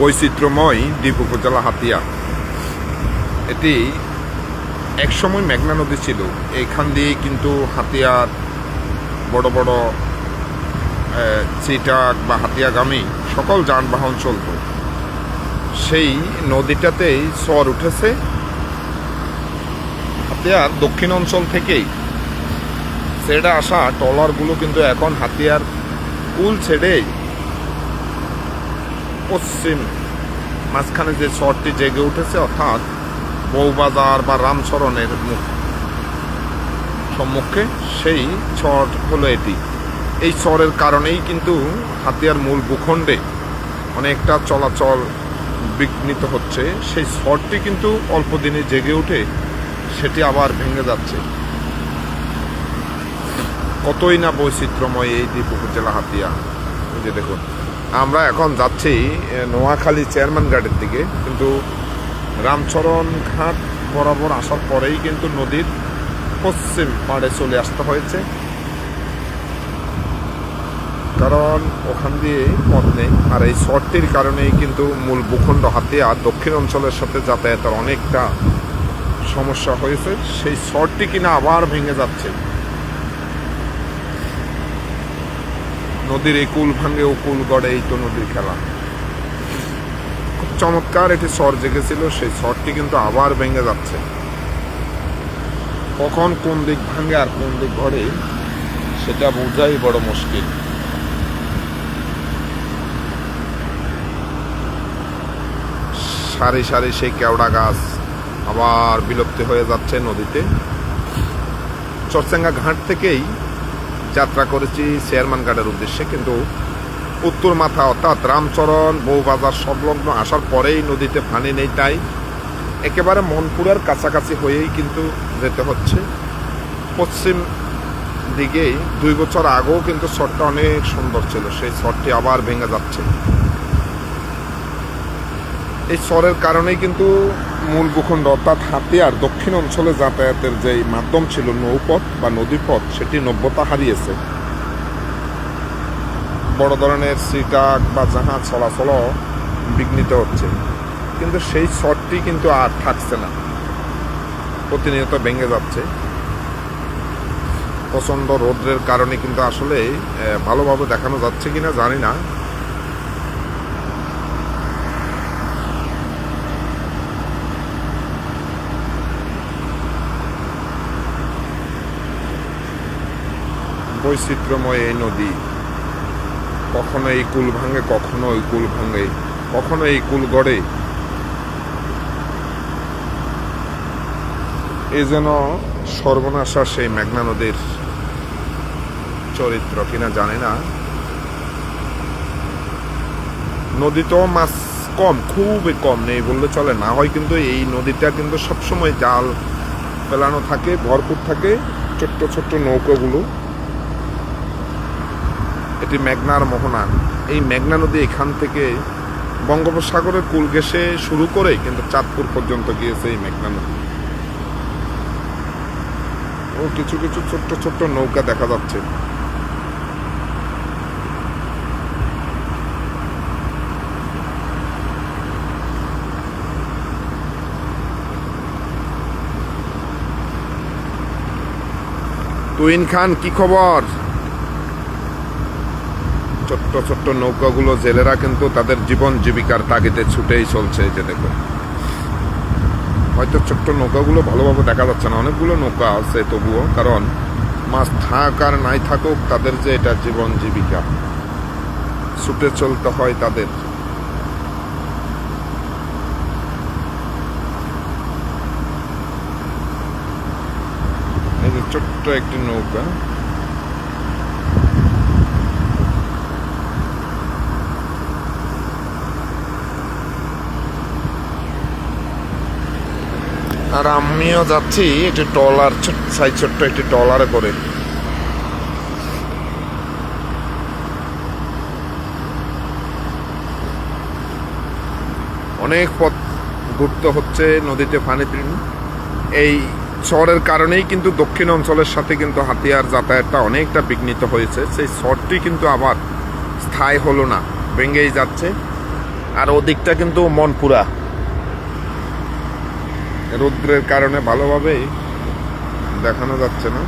বৈচিত্র্যময় দ্বীপ উপজেলা হাতিয়া। এটি একসময় মেঘনা নদী ছিল। এইখান দিয়ে কিন্তু হাতিয়ার বড় বড় চিটাক বা হাতিয়াগামী সকল যানবাহন চলত। সেই নদীটাতেই চর উঠেছে হাতিয়ার দক্ষিণ অঞ্চল থেকেই ছেড়ে আসা ট্রলারগুলো কিন্তু এখন হাতিয়ার কুল ছেড়ে পশ্চিম মাঝখানে যে চরটি জেগে উঠেছে, অর্থাৎ বউবাজার বা রামচরণের সম্মুখে, সেই চর হলো এটি। এই চরের কারণেই কিন্তু হাতিয়ার মূল ভূখণ্ডে অনেকটা চলাচল বিঘ্নিত হচ্ছে। সেই চরটি কিন্তু অল্প দিনে জেগে উঠে সেটি আবার ভেঙে যাচ্ছে। কতই না বৈচিত্র্যময় এই দ্বীপ উপজেলা হাতিয়া। এই যে দেখুন, আমরা এখন যাচ্ছি নোয়াখালী চেয়ারম্যান ঘাটের দিকে, কিন্তু রামচরণ ঘাট বরাবর আসার পরেই কিন্তু নদীর পশ্চিম পাড়ে চলে আসতে হয়েছে, কারণ ওখান দিয়ে পথ নেই। আর এই চরটির কারণেই কিন্তু মূল ভূখণ্ড হাতিয়া দক্ষিণ অঞ্চলের সাথে যাতায়াতের অনেকটা সমস্যা হয়েছে। সেই চরটি কিনা আবার ভেঙে যাচ্ছে। নদীর এই কুল ভাঙে ও কুল গড়ে, এই তো নদীর খেলা। খুব চমৎকার একটি চর জেগেছিল, সেই চরটি কিন্তু আবার ভেঙে যাচ্ছে। কখন কোন দিক ভাঙে আর কোন দিক গড়ে সেটা বোঝাই বড় মুশকিল। সারি সারি সেই কেওড়া গাছ আবার বিলুপ্তি হয়ে যাচ্ছে নদীতে। চরচেঙ্গা ঘাট থেকেই যাত্রা করেছি চেয়ারম্যান ঘাটের উদ্দেশ্যে, কিন্তু উত্তর মাথা অর্থাৎ রামচরণ বউবাজার সংলগ্ন আসার পরেই নদীতে পানি নেই, তাই একেবারে মনপুরের কাছাকাছি হয়েই কিন্তু যেতে হচ্ছে। পশ্চিম দিকেই 2 বছর আগেও কিন্তু চরটা অনেক সুন্দর ছিল, সেই চরটি আবার ভেঙে যাচ্ছে। এই চরের কারণেই কিন্তু মূল ভূখণ্ড অর্থাৎ হাতিয়ার দক্ষিণ অঞ্চলে যাতায়াতের যে মাধ্যম ছিল নৌপথ বা নদীপথ, সেটি নব্যতা হারিয়েছে। বড় ধরনের সিটাক বা জাহাজ চলাচলও বিঘ্নিত হচ্ছে, কিন্তু সেই চরটি কিন্তু আর থাকছে না, প্রতিনিয়ত ভেঙে যাচ্ছে। প্রচণ্ড রৌদ্রের কারণে কিন্তু আসলে ভালোভাবে দেখানো যাচ্ছে কিনা জানি না। বৈচিত্র্যময় এই নদী, কখনো এই কুল ভাঙে, কখনো ওই কুল ভাঙে, কখনো এই কুল গড়ে। এই যেন সর্বনাশা সেই মেঘনা নদীর চরিত্র কিনা জানি না। নদীতেও মাছ কম, খুবই কম, নেই বললে চলে। না হয় কিন্তু এই নদীটা কিন্তু সবসময় জাল ফেলানো থাকে, ভরপুর থাকে ছোট্ট ছোট্ট নৌকাগুলো। এটি মেঘনার মোহনা। এই মেঘনা নদী এখান থেকে বঙ্গোপসাগরের কুল ঘেঁষে শুরু করে কিন্তু চাঁদপুর পর্যন্ত গিয়েছে এই মেঘনা নদী। ও কিছু কিছু ছোট্ট ছোট্ট নৌকা দেখা যাচ্ছে। তুইন খান, কি খবর? ছোট্ট ছোট্ট নৌকাগুলো জেলেরা কিন্তু তাদের জীবন জীবিকার তাগিদে ছুটেই চলছে। যে দেখো, হয়তো ছোট্ট নৌকাগুলো ভালোভাবে দেখা যাচ্ছে না, অনেকগুলো নৌকা আছে তবুও, কারণ মাছ থাক আর নাই থাকুক তাদের যে এটা জীবন জীবিকা, ছুটে চলতে হয় তাদের। এই যে ছোট্ট একটি নৌকা, আর আমিও যাচ্ছি একটি ট্রলার, ছোট্ট একটি ট্রলারে করে। অনেক পথ ঘুরতে হচ্ছে নদীতে পানি। এই চরের কারণেই কিন্তু দক্ষিণ অঞ্চলের সাথে কিন্তু হাতিয়ার যাতায়াতটা অনেকটা বিঘ্নিত হয়েছে। সেই চরটি কিন্তু আবার স্থায়ী হলো না, ভেঙেই যাচ্ছে। আর ওদিকটা কিন্তু মনপুরা, রৌদ্রের কারণে ভালোভাবেই দেখানো যাচ্ছে না।